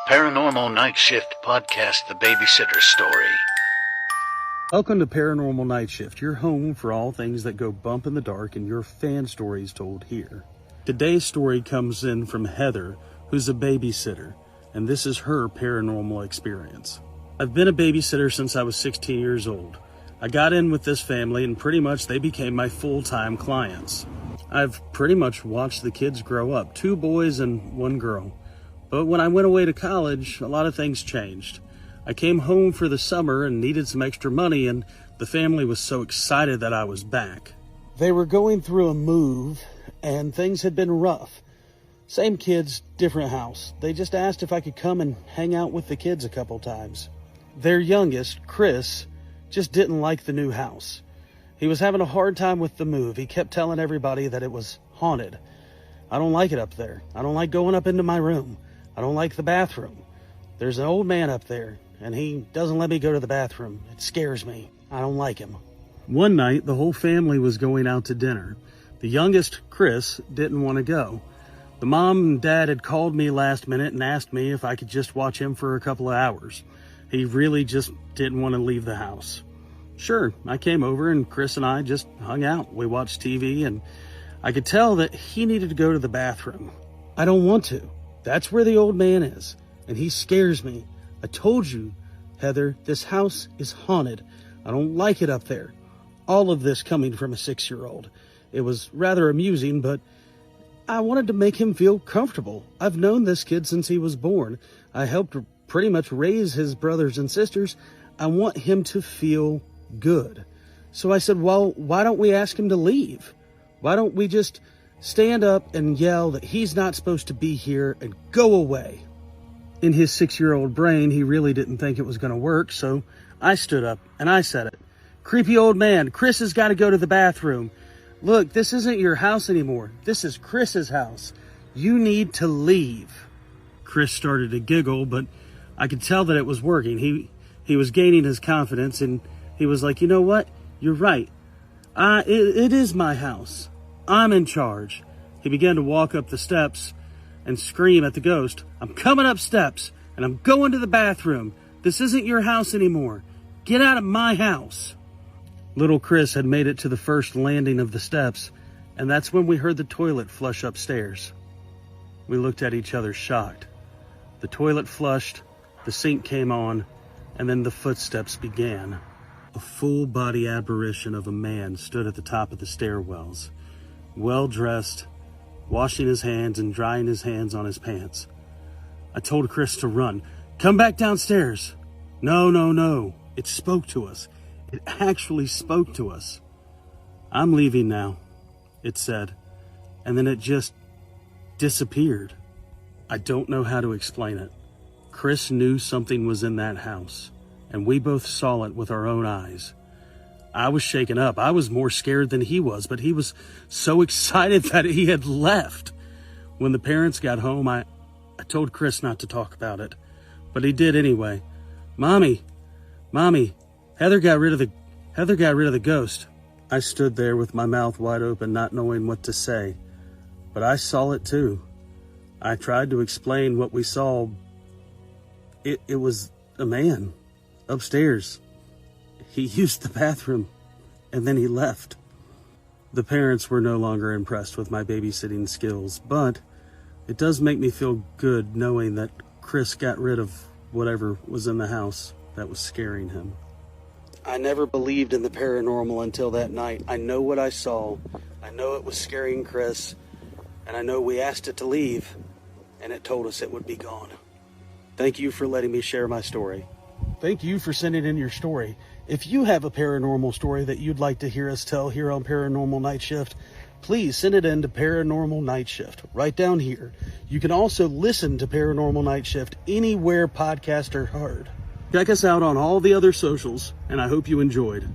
Paranormal Night Shift podcast, The Babysitter Story. Welcome to Paranormal Night Shift, your home for all things that go bump in the dark and your fan stories told here. Today's story comes in from Heather, who's a babysitter, and this is her paranormal experience. I've been a babysitter since I was 16 years old. I got in with this family and pretty much they became my full-time clients. I've pretty much watched the kids grow up, 2 boys and 1 girl. But when I went away to college, a lot of things changed. I came home for the summer and needed some extra money, and the family was so excited that I was back. They were going through a move, and things had been rough. Same kids, different house. They just asked if I could come and hang out with the kids a couple times. Their youngest, Chris, just didn't like the new house. He was having a hard time with the move. He kept telling everybody that it was haunted. I don't like it up there. I don't like going up into my room. I don't like the bathroom. There's an old man up there, and he doesn't let me go to the bathroom. It scares me. I don't like him. One night, the whole family was going out to dinner. The youngest, Chris, didn't want to go. The mom and dad had called me last minute and asked me if I could just watch him for a couple of hours. He really just didn't want to leave the house. Sure, I came over and Chris and I just hung out. We watched TV, and I could tell that he needed to go to the bathroom. I don't want to. That's where the old man is, and he scares me. I told you, Heather, this house is haunted. I don't like it up there. All of this coming from a 6-year-old. It was rather amusing, but I wanted to make him feel comfortable. I've known this kid since he was born. I helped pretty much raise his brothers and sisters. I want him to feel good. So I said, well, why don't we ask him to leave? Why don't we just stand up and yell that he's not supposed to be here and go away? In his 6-year-old brain, he really didn't think it was going to work, so I stood up and I said it. Creepy old man, Chris has got to go to the bathroom. Look, this isn't your house anymore. This is Chris's house. You need to leave. Chris started to giggle, but I could tell that it was working. He was gaining his confidence, and he was like, you know what? You're right. It is my house. I'm in charge. He began to walk up the steps and scream at the ghost. I'm coming up steps, and I'm going to the bathroom. This isn't your house anymore. Get out of my house. Little Chris had made it to the first landing of the steps, and that's when we heard the toilet flush upstairs. We looked at each other shocked. The toilet flushed, the sink came on, and then the footsteps began. A full-body apparition of a man stood at the top of the stairwells, well-dressed, washing his hands and drying his hands on his pants. I told Chris to run. Come back downstairs. No. It spoke to us. It actually spoke to us. I'm leaving now, it said, and then it just disappeared. I don't know how to explain it. Chris knew something was in that house, and we both saw it with our own eyes. I was shaken up. I was more scared than he was, but he was so excited that he had left. When the parents got home, I told Chris not to talk about it, but he did anyway. Mommy, Heather got rid of the ghost. I stood there with my mouth wide open, not knowing what to say, but I saw it too. I tried to explain what we saw. It was a man upstairs. He used the bathroom, and then he left. The parents were no longer impressed with my babysitting skills, but it does make me feel good knowing that Chris got rid of whatever was in the house that was scaring him. I never believed in the paranormal until that night. I know what I saw. I know it was scaring Chris, and I know we asked it to leave, and it told us it would be gone. Thank you for letting me share my story. Thank you for sending in your story. If you have a paranormal story that you'd like to hear us tell here on Paranormal Night Shift, please send it in to Paranormal Night Shift right down here. You can also listen to Paranormal Night Shift anywhere podcasts are heard. Check us out on all the other socials, and I hope you enjoyed.